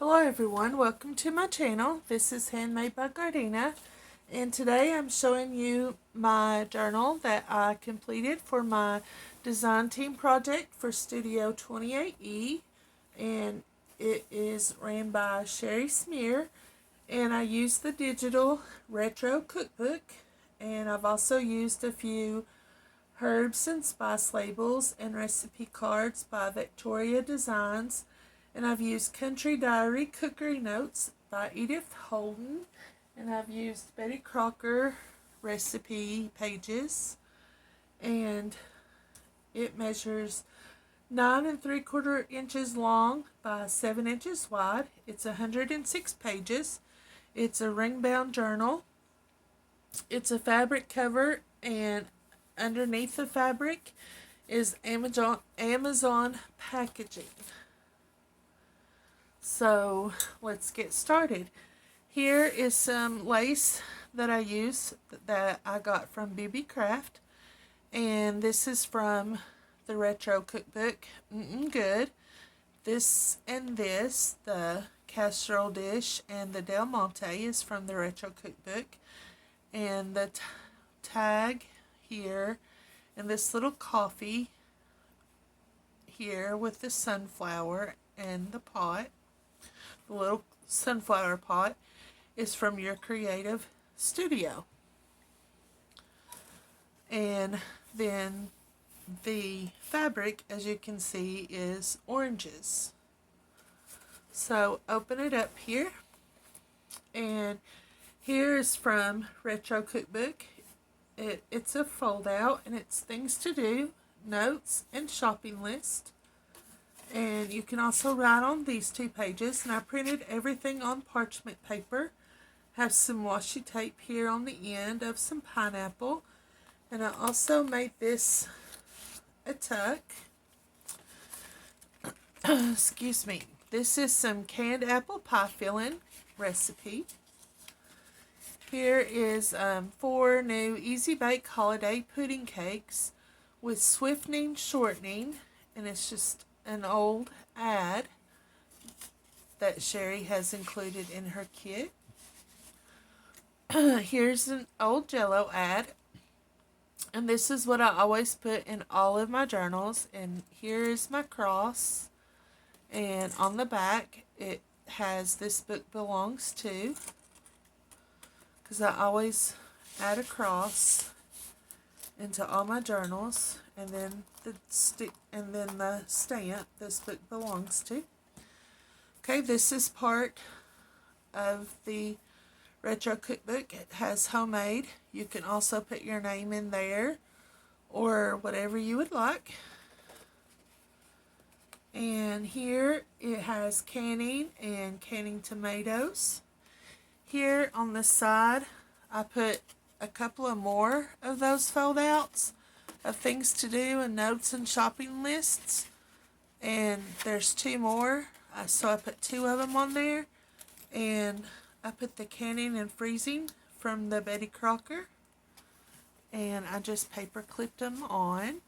Hello everyone, welcome to my channel. This is Handmade by Gardina, and today I'm showing you my journal that I completed for my design team project for Studio 28E, and it is ran by Sherry Smear, and I used the digital retro cookbook, and I've also used a few herbs and spice labels and recipe cards by Victoria Designs, and I've used Country Diary Cookery Notes by Edith Holden, and I've used Betty Crocker recipe pages, and it measures 9 3/4 inches long by 7 inches wide. It's 106 pages. It's a ring bound journal. It's a fabric cover, and underneath the fabric is Amazon packaging. So let's get started. Here is some lace that I use that I got from BB Craft, and this is from the Retro Cookbook. Good. This and this, the casserole dish and the Del Monte, is from the Retro Cookbook, and the tag here, and this little coffee here with the sunflower and the pot. The little sunflower pot is from Your Creative Studio. And then the fabric, as you can see, is oranges. So open it up here, and here is from Retro Cookbook. It's a fold out, and it's things to do, notes, and shopping list. And you can also write on these 2 pages, and I printed everything on parchment paper. Have some washi tape here on the end of some pineapple, and I also made this a tuck. Excuse me. This is some canned apple pie filling recipe. Here is 4 new Easy Bake Holiday Pudding Cakes with Swiftning Shortening, and it's just an old ad that Sherry has included in her kit. Here's an old Jello ad, and this is what I always put in all of my journals. And here is my cross, and on the back it has "This book belongs to," because I always add a cross into all my journals, and then the stamp, "This book belongs to." Okay, this is part of the Retro Cookbook. It has homemade. You can also put your name in there or whatever you would like. And here it has canning and canning tomatoes. Here on the side I put a couple of more of those fold outs of things to do and notes and shopping lists, and there's 2 more, so I put 2 of them on there. And I put the canning and freezing from the Betty Crocker, and I just paper clipped them on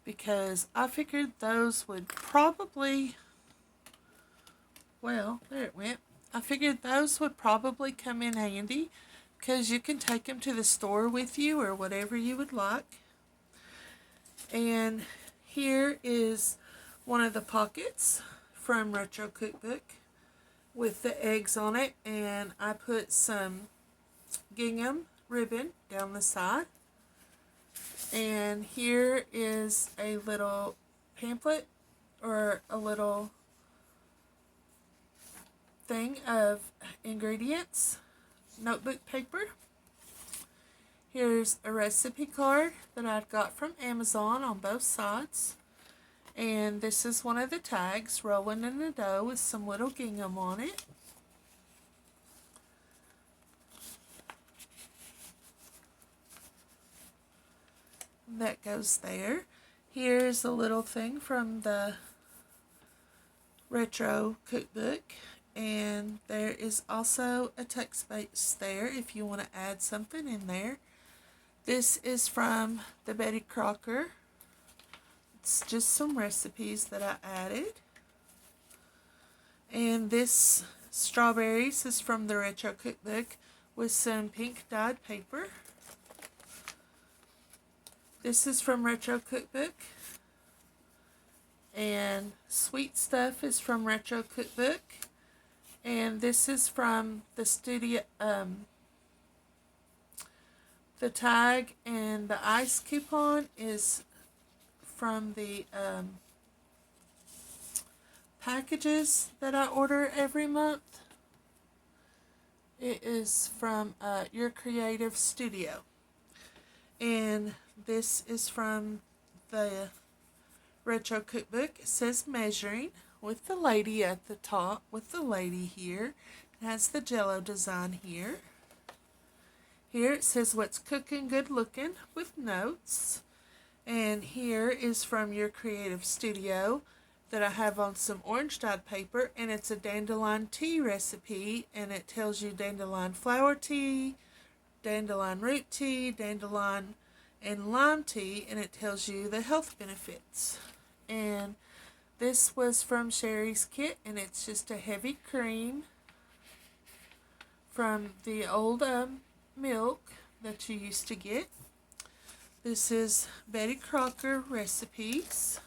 because I figured those would probably, well, there it went. I figured those would probably come in handy because you can take them to the store with you or whatever you would like. And here is one of the pockets from Retro Cookbook with the eggs on it, and I put some gingham ribbon down the side. And here is a little pamphlet, or a little thing of ingredients, notebook paper. Here's a recipe card that I've got from Amazon on both sides. And this is one of the tags, rolling in the dough with some little gingham on it. And that goes there. Here's a little thing from the Retro Cookbook. And there is also a text space there if you want to add something in there. This is from the Betty Crocker. It's just some recipes that I added. And this strawberries is from the Retro Cookbook with some pink dyed paper. This is from Retro Cookbook. And sweet stuff is from Retro Cookbook. And this is from the studio, the tag and the ice coupon is from the packages that I order every month. It is from Your Creative Studio. And this is from the Retro Cookbook. It says measuring with the lady at the top, with the lady here. It has the jello design here. Here it says what's cooking good looking with notes. And here is from Your Creative Studio that I have on some orange dyed paper, and it's a dandelion tea recipe, and it tells you dandelion flower tea, dandelion root tea, dandelion and lime tea, and it tells you the health benefits. And this was from Sherry's kit, and it's just a heavy cream from the old milk that you used to get. This is Betty Crocker recipes.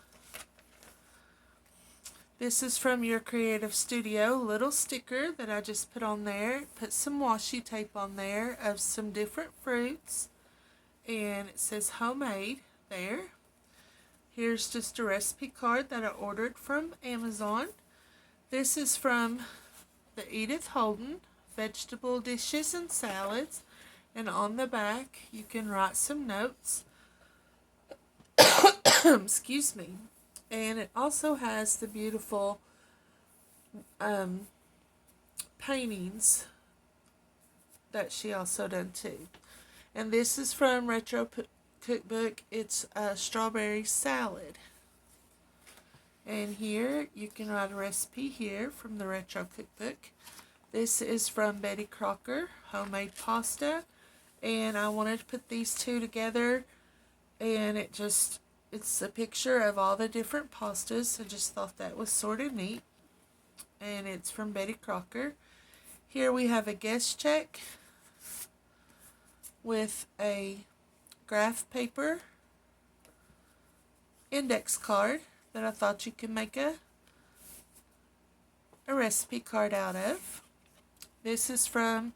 This is from Your Creative Studio, little sticker that I just put on there. Put some washi tape on there of some different fruits. And it says homemade there. Here's just a recipe card that I ordered from Amazon. This is from the Edith Holden Vegetable Dishes and Salads. And on the back you can write some notes. Excuse me. And it also has the beautiful paintings that she also done too. And this is from Retro Cookbook. It's a strawberry salad. And here you can write a recipe here from the Retro Cookbook. This is from Betty Crocker, homemade pasta. And I wanted to put these two together, and it's a picture of all the different pastas. I just thought that was sort of neat. And it's from Betty Crocker. Here we have a guest check with a graph paper index card that I thought you could make a recipe card out of. This is from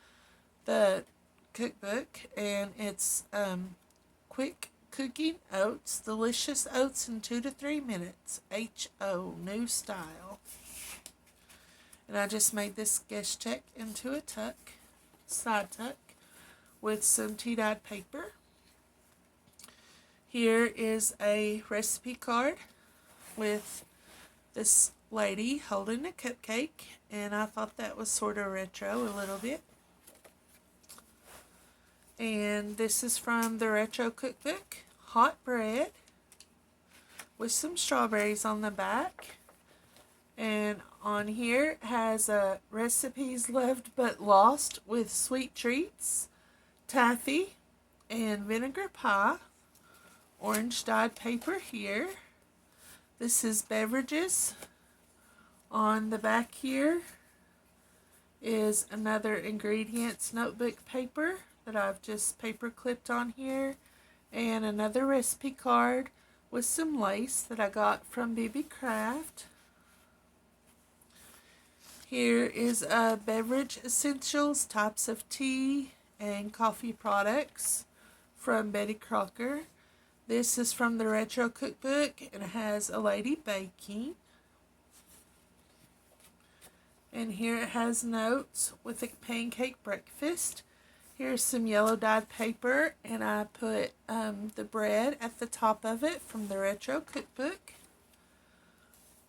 the cookbook, and it's quick cooking oats, delicious oats in 2 to 3 minutes. H.O. New style. And I just made this guest check into a tuck, side tuck, with some tea-dyed paper. Here is a recipe card with this lady holding a cupcake, and I thought that was sort of retro a little bit. And this is from the Retro Cookbook, hot bread with some strawberries on the back. And on here has recipes loved but lost with sweet treats, taffy, and vinegar pie. Orange dyed paper here. This is beverages. On the back here is another ingredients notebook paper that I've just paper clipped on here, and another recipe card with some lace that I got from BB Craft. Here is beverage essentials, types of tea and coffee products from Betty Crocker. This is from the Retro Cookbook, and it has a lady baking. And here it has notes with a pancake breakfast. Here's some yellow dyed paper, and I put the bread at the top of it from the Retro Cookbook.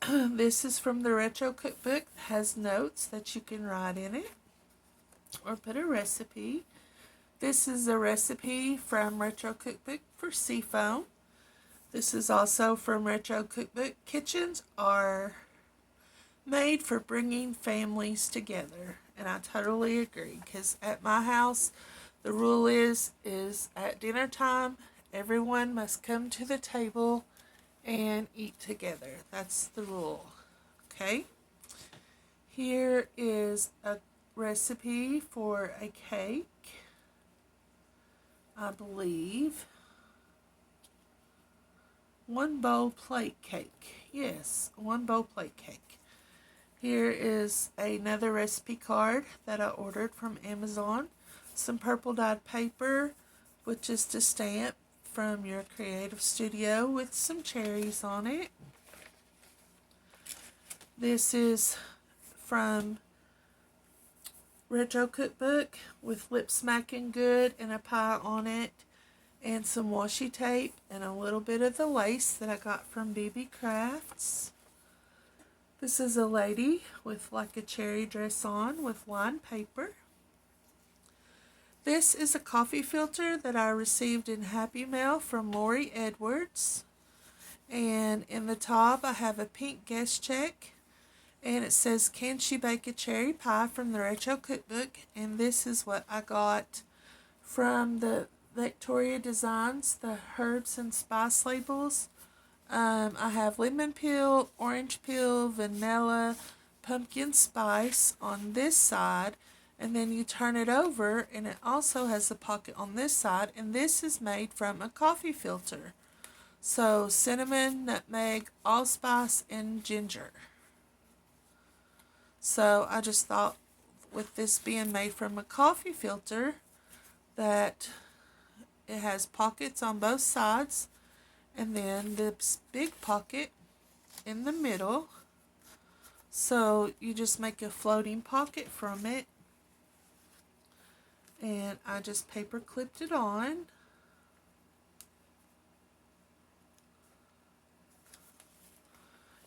This is from the Retro Cookbook. It has notes that you can write in it or put a recipe. This is a recipe from Retro Cookbook for seafoam. This is also from Retro Cookbook. Kitchens are made for bringing families together. And I totally agree, because at my house, the rule is at dinner time, everyone must come to the table and eat together. That's the rule. Okay? Here is a recipe for a cake, I believe. One bowl plate cake. Yes, one bowl plate cake. Here is another recipe card that I ordered from Amazon. Some purple dyed paper, which is to stamp from your creative studio with some cherries on it. This is from Retro Cookbook with Lip Smacking Good and a pie on it, and some washi tape and a little bit of the lace that I got from BB Crafts. This is a lady with like a cherry dress on with lined paper. This is a coffee filter that I received in Happy Mail from Lori Edwards. And in the top I have a pink guest check. And it says, "Can she bake a cherry pie?" from the Retro Cookbook. And this is what I got from the Victoria Designs, the herbs and spice labels. I have lemon peel, orange peel, vanilla, pumpkin spice on this side. And then you turn it over and it also has a pocket on this side. And this is made from a coffee filter. So cinnamon, nutmeg, allspice, and ginger. So I just thought with this being made from a coffee filter that it has pockets on both sides and then this big pocket in the middle. So you just make a floating pocket from it. And I just paper clipped it on.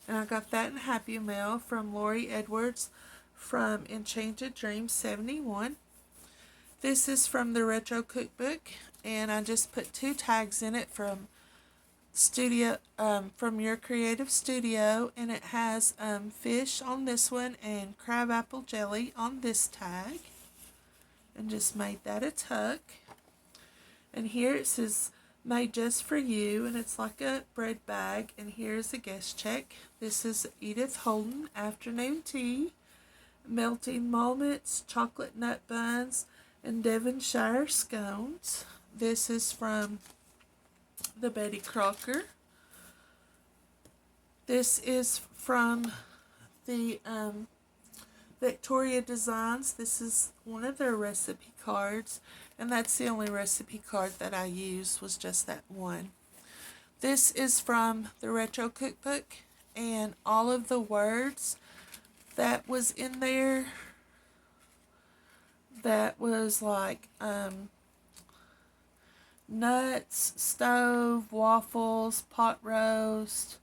And I got that in Happy Mail from Lori Edwards from Enchanted Dreams 71. This is from the Retro Cookbook, and I just put 2 tags in it from from your creative studio, and it has fish on this one and crabapple jelly on this tag, and just made that a tuck. And here it says "Made just for you," and it's like a bread bag. And here's a guest check. This is Edith Holden Afternoon Tea, Melting Moments, Chocolate Nut Buns, and Devonshire Scones. This is from the Betty Crocker. This is from the Victoria Designs. This is one of their recipe cards, and that's the only recipe card that I used, was just that one. This is from the Retro Cookbook, and all of the words that was in there, that was like nuts, stove, waffles, pot roast,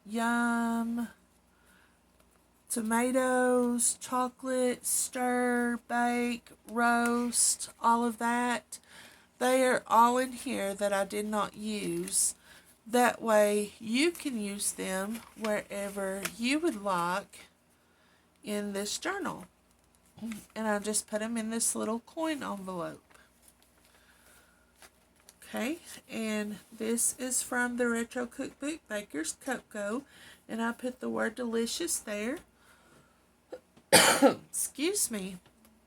yum, tomatoes, chocolate, stir, bake, roast, all of that. They are all in here that I did not use. That way you can use them wherever you would like in this journal. And I just put them in this little coin envelope. Okay, and this is from the Retro Cookbook, Baker's Cocoa, and I put the word delicious there. Excuse me,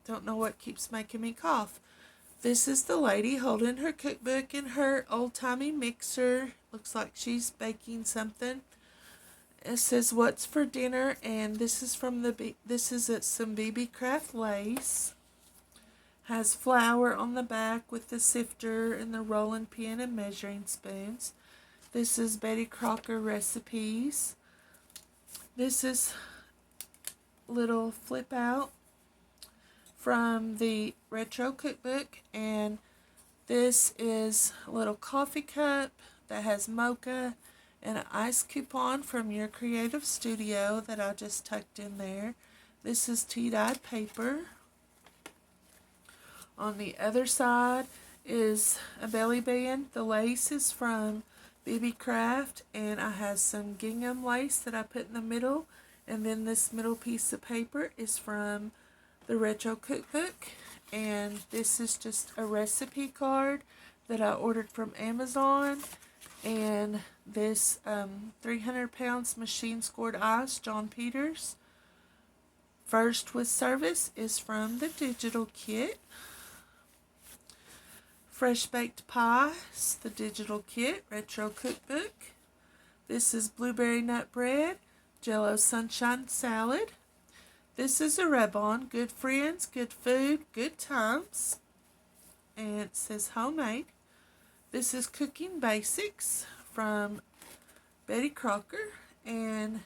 don't know what keeps making me cough. This is the lady holding her cookbook and her old-timey mixer. Looks like she's baking something. It says "What's for dinner?" and this is from some BB Craft lace. Has flour on the back with the sifter and the rolling pin and measuring spoons. This is Betty Crocker recipes. This is little flip out from the Retro Cookbook, and this is a little coffee cup that has mocha and an ice coupon from your creative studio that I just tucked in there. This is tea-dyed paper. On the other side is a belly band. The lace is from BB Craft, and I have some gingham lace that I put in the middle. And then this middle piece of paper is from the Retro Cookbook. And this is just a recipe card that I ordered from Amazon. And this 300 pounds machine scored ice, John Peters. First with Service is from the digital kit. Fresh Baked Pies, the digital kit, retro cookbook. This is Blueberry Nut Bread, Jello Sunshine Salad. This is a rub-on, good friends, good food, good times. And it says homemade. This is Cooking Basics from Betty Crocker. And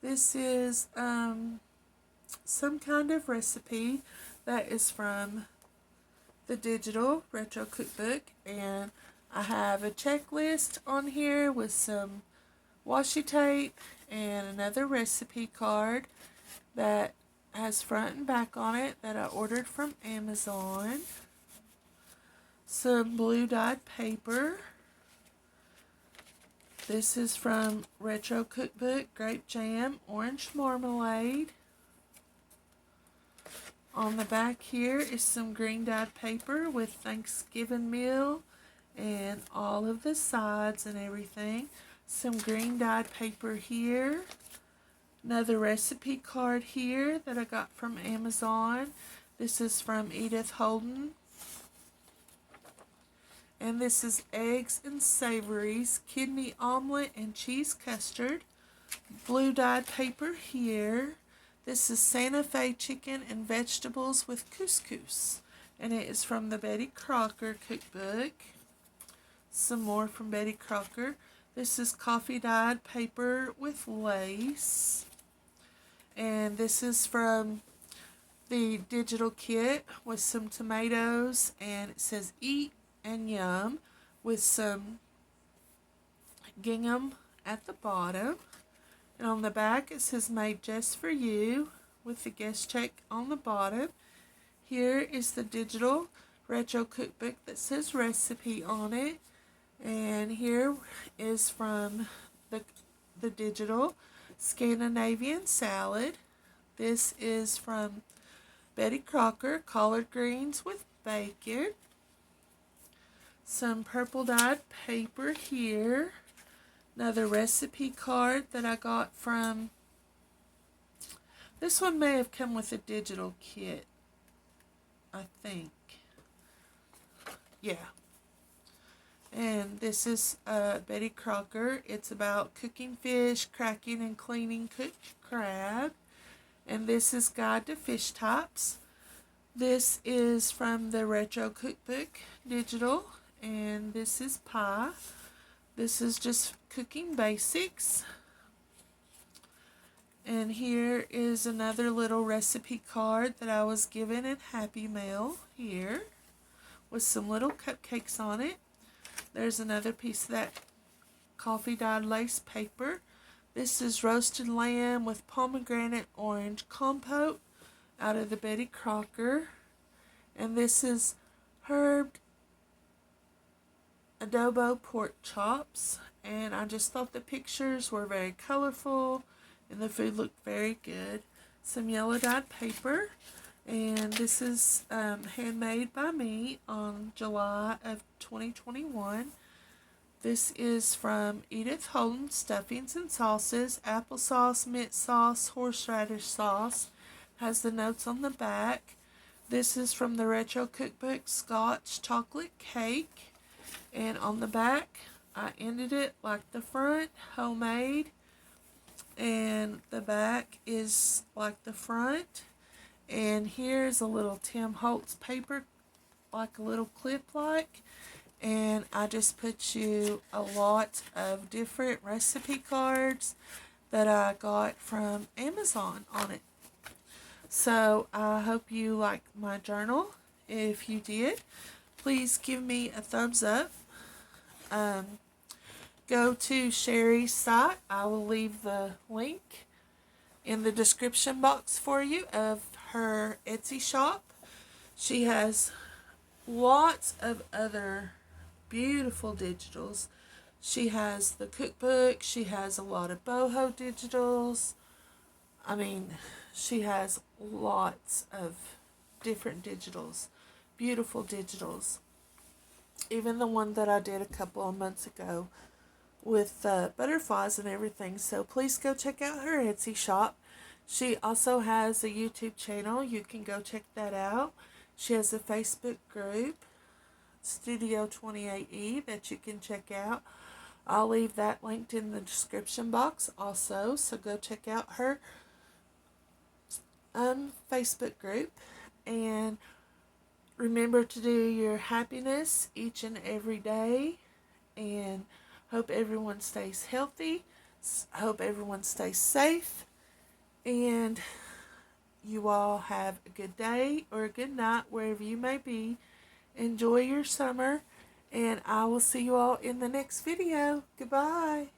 this is some kind of recipe that is from the digital retro cookbook. And I have a checklist on here with some washi tape and another recipe card that has front and back on it that I ordered from Amazon. Some blue dyed paper. This is from Retro Cookbook, Grape Jam, Orange Marmalade. On the back here is some green dyed paper with Thanksgiving meal and all of the sides and everything. Some green dyed paper here. Another recipe card here that I got from Amazon. This is from Edith Holden. And this is Eggs and Savories, Kidney Omelet and Cheese Custard. Blue dyed paper here. This is Santa Fe Chicken and Vegetables with Couscous. And it is from the Betty Crocker cookbook. Some more from Betty Crocker. This is coffee dyed paper with lace. And this is from the digital kit with some tomatoes. And it says Eat and Yum with some gingham at the bottom. And on the back it says Made Just For You with the guest check on the bottom. Here is the digital retro cookbook that says recipe on it. And here is from the digital Scandinavian salad. This is from Betty Crocker, collard greens with bacon. Some purple dyed paper here. Another recipe card that I got from, this one may have come with a digital kit, I think. Yeah. And this is Betty Crocker. It's about cooking fish, cracking and cleaning cooked crab. And this is Guide to Fish Types. This is from the Retro Cookbook Digital. And this is pie. This is just Cooking Basics. And here is another little recipe card that I was given in Happy Mail here with some little cupcakes on it. There's another piece of that coffee dyed lace paper. This is roasted lamb with pomegranate orange compote out of the Betty Crocker. And this is herbed adobo pork chops. And I just thought the pictures were very colorful and the food looked very good. Some yellow dyed paper. And this is handmade by me on July of 2021. This is from Edith Holden, Stuffings and Sauces, Applesauce, Mint Sauce, Horseradish Sauce. Has the notes on the back. This is from the Retro Cookbook, Scotch Chocolate Cake. And on the back, I ended it like the front, homemade. And the back is like the front. And here's a little Tim Holtz paper, like a little clip like. And I just put you a lot of different recipe cards that I got from Amazon on it. So I hope you like my journal. If you did, please give me a thumbs up. Go to Sherry's site. I will leave the link in the description box for you of her Etsy shop. She has lots of other beautiful digitals. She has the cookbook. She has a lot of boho digitals. I mean, she has lots of different digitals. Beautiful digitals. Even the one that I did a couple of months ago with butterflies and everything. So please go check out her Etsy shop. She also has a YouTube channel. You can go check that out. She has a Facebook group, Studio 28E, that you can check out. I'll leave that linked in the description box also, so go check out her Facebook group. And remember to do your happiness each and every day. And hope everyone stays healthy. Hope everyone stays safe. And you all have a good day or a good night wherever you may be. Enjoy your summer. And I will see you all in the next video. Goodbye.